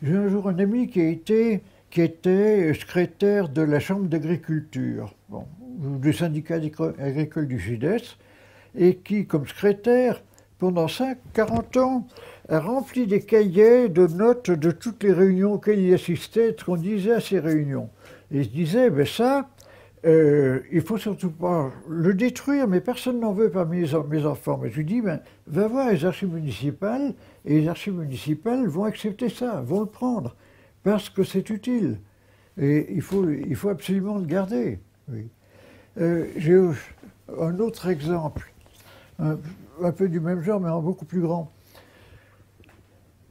J'ai un jour un ami qui était secrétaire de la Chambre d'agriculture, bon, du syndicat agricole du Sud-Est, et qui, comme secrétaire, pendant 40 ans, a rempli des cahiers de notes de toutes les réunions auxquelles il assistait, de ce qu'on disait à ces réunions. Et il se disait, ben ça, il faut surtout pas le détruire, mais personne n'en veut parmi mes enfants. Mais je lui dis, ben, va voir les archives municipales, et les archives municipales vont accepter ça, vont le prendre, parce que c'est utile. Et il faut absolument le garder. Oui. J'ai un autre exemple, un peu du même genre, mais en beaucoup plus grand.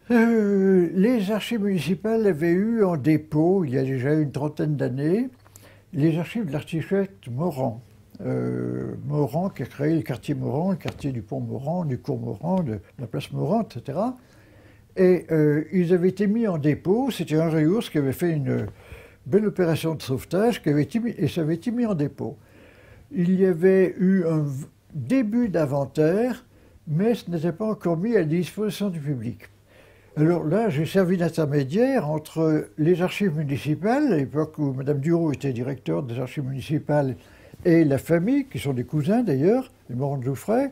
Les archives municipales avaient eu en dépôt, il y a déjà une trentaine d'années, les archives de l'architecte Morand. Morand qui a créé le quartier Morand, le quartier du pont Morand, du cours Morand, de la place Morand, etc. Et ils avaient été mis en dépôt, c'était Henri Ours qui avait fait une belle opération de sauvetage, et ça avait été mis en dépôt. Il y avait eu un début d'inventaire, mais ce n'était pas encore mis à disposition du public. Alors là, j'ai servi d'intermédiaire entre les archives municipales, à l'époque où Mme Dureau était directeur des archives municipales, et la famille, qui sont des cousins d'ailleurs, les Morand de Jouffray,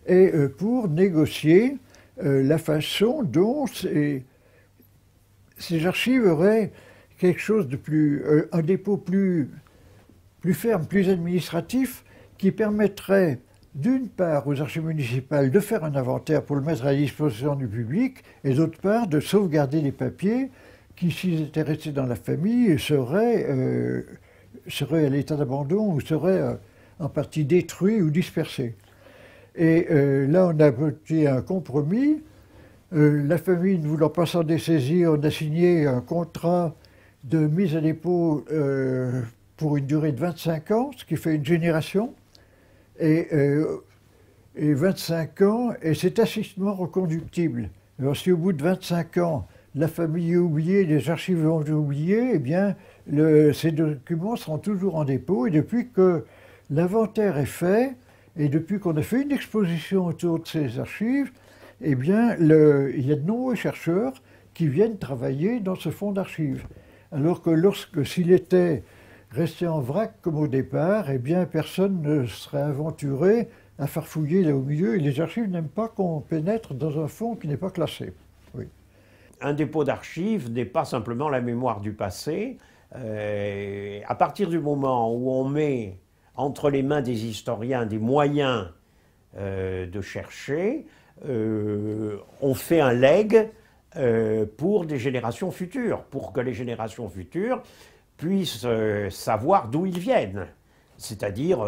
et pour négocier la façon dont ces archives auraient quelque chose de plus, un dépôt plus ferme, plus administratif, qui permettrait d'une part aux archives municipales de faire un inventaire pour le mettre à disposition du public, et d'autre part de sauvegarder les papiers qui, s'ils étaient restés dans la famille, seraient à l'état d'abandon ou seraient en partie détruits ou dispersés. Et là, on a abouti à un compromis. La famille ne voulant pas s'en dessaisir, on a signé un contrat de mise à dépôt pour une durée de 25 ans, ce qui fait une génération. Et 25 ans, et c'est tacitement reconductible. Alors si au bout de 25 ans, la famille est oubliée, les archives ont oublié, eh bien, ces documents seront toujours en dépôt. Et depuis que l'inventaire est fait, et depuis qu'on a fait une exposition autour de ces archives, eh bien, il y a de nombreux chercheurs qui viennent travailler dans ce fonds d'archives. Alors que s'il était resté en vrac comme au départ, eh bien, personne ne serait aventuré à farfouiller là au milieu. Et les archives n'aiment pas qu'on pénètre dans un fonds qui n'est pas classé. Oui. Un dépôt d'archives n'est pas simplement la mémoire du passé. À partir du moment où on met entre les mains des historiens des moyens de chercher, on fait un legs pour des générations futures, pour que les générations futures puissent savoir d'où ils viennent, c'est-à-dire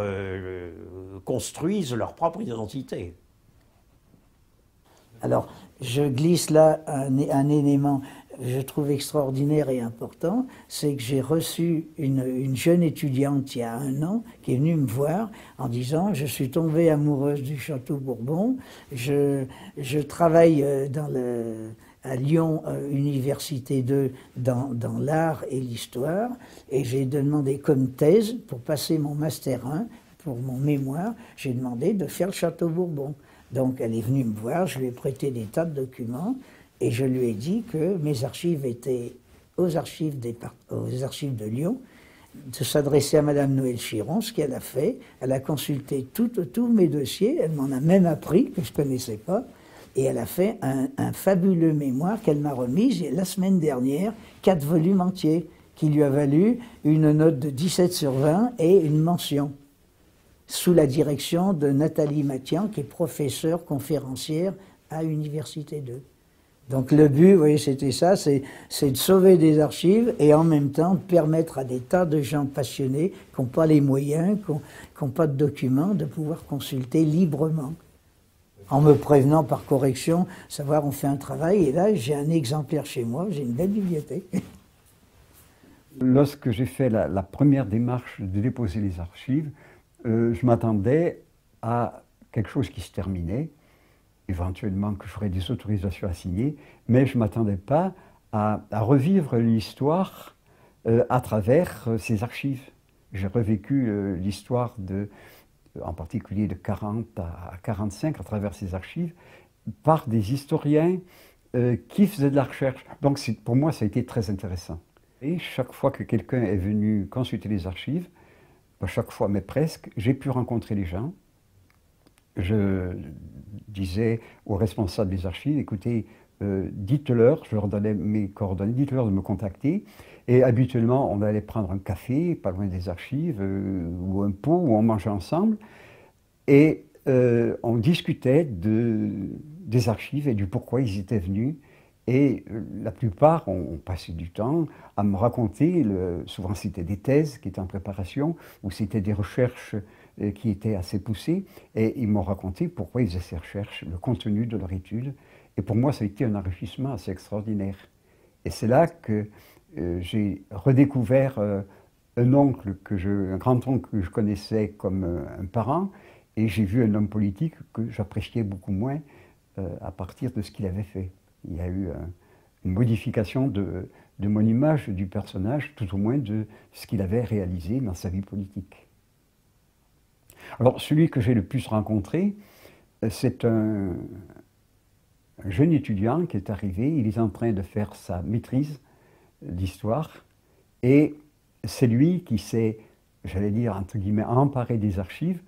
construisent leur propre identité. Alors, je glisse là un élément que je trouve extraordinaire et important, c'est que j'ai reçu une jeune étudiante il y a 1 an qui est venue me voir en disant « Je suis tombée amoureuse du Château Bourbon, je travaille à Lyon, Université 2, dans l'art et l'histoire, et j'ai demandé comme thèse, pour passer mon Master 1, pour mon mémoire, j'ai demandé de faire le Château Bourbon. » Donc elle est venue me voir, je lui ai prêté des tas de documents, et je lui ai dit que mes archives étaient aux archives de Lyon, de s'adresser à Madame Noël Chiron, ce qu'elle a fait. Elle a consulté tous mes dossiers, elle m'en a même appris, que je ne connaissais pas, et elle a fait un fabuleux mémoire qu'elle m'a remis la semaine dernière, 4 volumes entiers, qui lui a valu une note de 17 sur 20 et une mention, sous la direction de Nathalie Mathian, qui est professeure conférencière à Université 2. Donc le but, vous voyez, c'était ça, c'est de sauver des archives et en même temps de permettre à des tas de gens passionnés qui n'ont pas les moyens, qui n'ont pas de documents, de pouvoir consulter librement. En me prévenant par correction, savoir on fait un travail, et là j'ai un exemplaire chez moi, j'ai une belle bibliothèque. Lorsque j'ai fait la première démarche de déposer les archives, je m'attendais à quelque chose qui se terminait, éventuellement que j'aurais des autorisations à signer, mais je ne m'attendais pas à revivre l'histoire à travers ces archives. J'ai revécu l'histoire en particulier de 40 à 45 à travers ces archives, par des historiens qui faisait de la recherche. Donc pour moi, ça a été très intéressant. Et chaque fois que quelqu'un est venu consulter les archives, chaque fois, mais presque, j'ai pu rencontrer les gens. Je disais aux responsables des archives, écoutez, dites-leur, je leur donnais mes coordonnées, dites-leur de me contacter. Et habituellement, on allait prendre un café, pas loin des archives, ou un pot, où on mangeait ensemble. Et on discutait des archives et du pourquoi ils étaient venus. Et la plupart ont passé du temps à me raconter, souvent c'était des thèses qui étaient en préparation, ou c'était des recherches qui étaient assez poussées, et ils m'ont raconté pourquoi ils faisaient ces recherches, le contenu de leur étude. Et pour moi, ça a été un enrichissement assez extraordinaire. Et c'est là que j'ai redécouvert un grand-oncle que je connaissais comme un parent, et j'ai vu un homme politique que j'appréciais beaucoup moins à partir de ce qu'il avait fait. Il y a eu une modification de mon image du personnage, tout au moins de ce qu'il avait réalisé dans sa vie politique. Alors, celui que j'ai le plus rencontré, c'est un jeune étudiant qui est arrivé, il est en train de faire sa maîtrise d'histoire, et c'est lui qui s'est, j'allais dire, entre guillemets, emparé des archives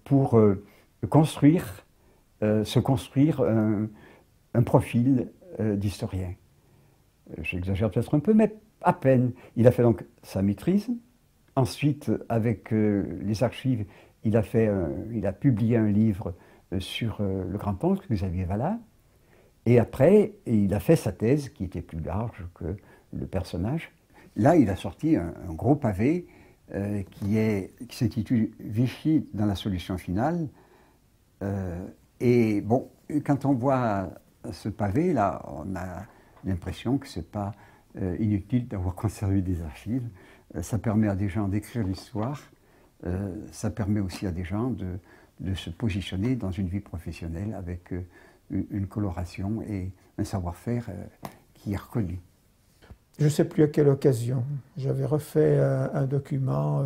pour se construire un profil d'historien. J'exagère peut-être un peu, mais à peine. Il a fait donc sa maîtrise. Ensuite, avec les archives, il a publié un livre sur le grand-oncle, Xavier Vallat. Et après, il a fait sa thèse, qui était plus large que le personnage. Là, il a sorti un gros pavé qui s'intitule « Vichy dans la solution finale ». Et bon, quand on voit ce pavé, là, on a l'impression que ce n'est pas inutile d'avoir conservé des archives. Ça permet à des gens d'écrire l'histoire. Ça permet aussi à des gens de se positionner dans une vie professionnelle avec une coloration et un savoir-faire qui est reconnu. Je ne sais plus à quelle occasion. J'avais refait un document.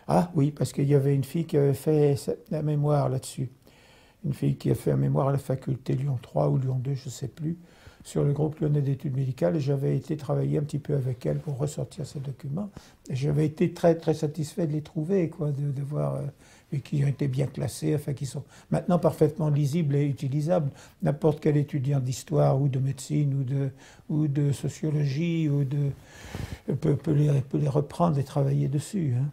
Ah oui, parce qu'il y avait une fille qui avait fait un mémoire là-dessus. Une fille qui a fait un mémoire à la faculté Lyon 3 ou Lyon 2, je ne sais plus, sur le groupe lyonnais d'études médicales. Et j'avais été travailler un petit peu avec elle pour ressortir ces documents. Et j'avais été très, très satisfait de les trouver, quoi, de voir qui ont été bien classés, enfin, qui sont maintenant parfaitement lisibles et utilisables. N'importe quel étudiant d'histoire ou de médecine ou de sociologie peut les reprendre et travailler dessus. Hein.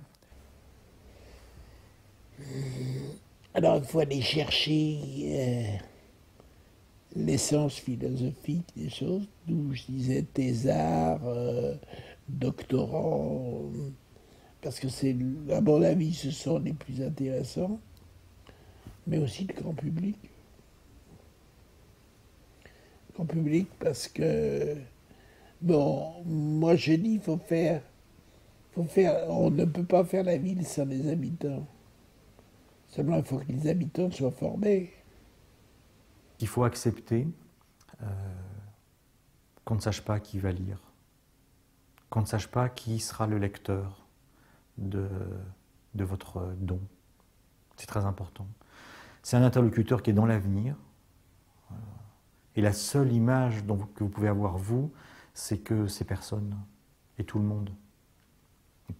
Alors, il faut aller chercher l'essence philosophique des choses, d'où je disais thésard, doctorant, parce que c'est, à mon avis, ce sont les plus intéressants, mais aussi le grand public. Le grand public, parce que, bon, moi je dis, on ne peut pas faire la ville sans les habitants. Seulement, il faut que les habitants soient formés. Il faut accepter qu'on ne sache pas qui va lire, qu'on ne sache pas qui sera le lecteur de votre don. C'est très important. C'est un interlocuteur qui est dans l'avenir. Et la seule image que vous pouvez avoir, vous, c'est que ces personnes et tout le monde.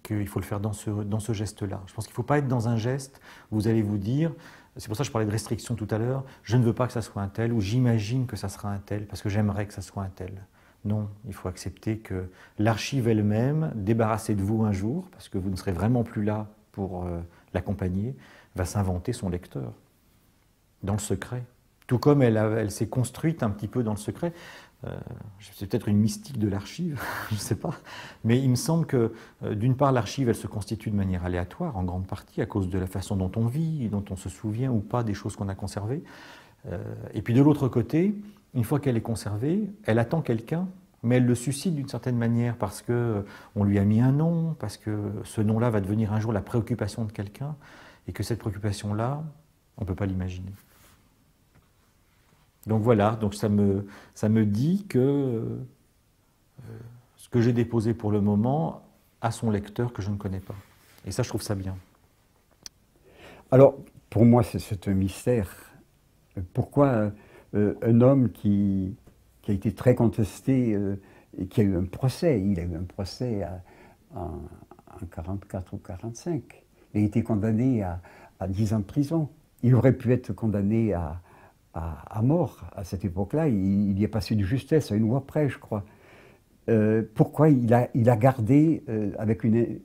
Qu'il faut le faire dans ce geste-là. Je pense qu'il ne faut pas être dans un geste où vous allez vous dire, c'est pour ça que je parlais de restriction tout à l'heure, je ne veux pas que ça soit un tel, ou j'imagine que ça sera un tel, parce que j'aimerais que ça soit un tel. Non, il faut accepter que l'archive elle-même, débarrassée de vous un jour, parce que vous ne serez vraiment plus là pour l'accompagner, va s'inventer son lecteur, dans le secret. Tout comme elle s'est construite un petit peu dans le secret. C'est peut-être une mystique de l'archive, je ne sais pas, mais il me semble que d'une part l'archive elle se constitue de manière aléatoire en grande partie à cause de la façon dont on vit, dont on se souvient ou pas des choses qu'on a conservées, et puis de l'autre côté, une fois qu'elle est conservée, elle attend quelqu'un, mais elle le suscite d'une certaine manière parce qu'on lui a mis un nom, parce que ce nom-là va devenir un jour la préoccupation de quelqu'un, et que cette préoccupation-là, on ne peut pas l'imaginer. Donc voilà, donc ça me dit que ce que j'ai déposé pour le moment a son lecteur que je ne connais pas. Et ça, je trouve ça bien. Alors, pour moi, c'est un mystère. Pourquoi un homme qui qui a été très contesté et qui a eu un procès. Il a eu un procès en 44 ou 45. Il a été condamné à 10 ans de prison. Il aurait pu être condamné à mort à cette époque-là. Il y est passé de justesse à une loi près, je crois. Pourquoi il a gardé avec une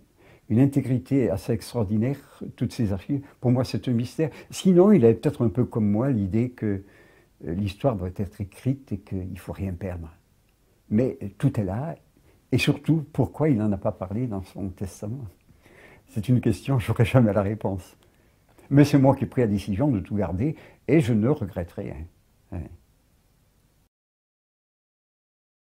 intégrité assez extraordinaire toutes ces archives? Pour moi, c'est un mystère. Sinon, il avait peut-être un peu comme moi l'idée que l'histoire doit être écrite et qu'il ne faut rien perdre. Mais tout est là. Et surtout, pourquoi il n'en a pas parlé dans son testament? C'est une question, je n'aurai jamais la réponse. Mais c'est moi qui ai pris la décision de tout garder et je ne regrette rien. Ouais.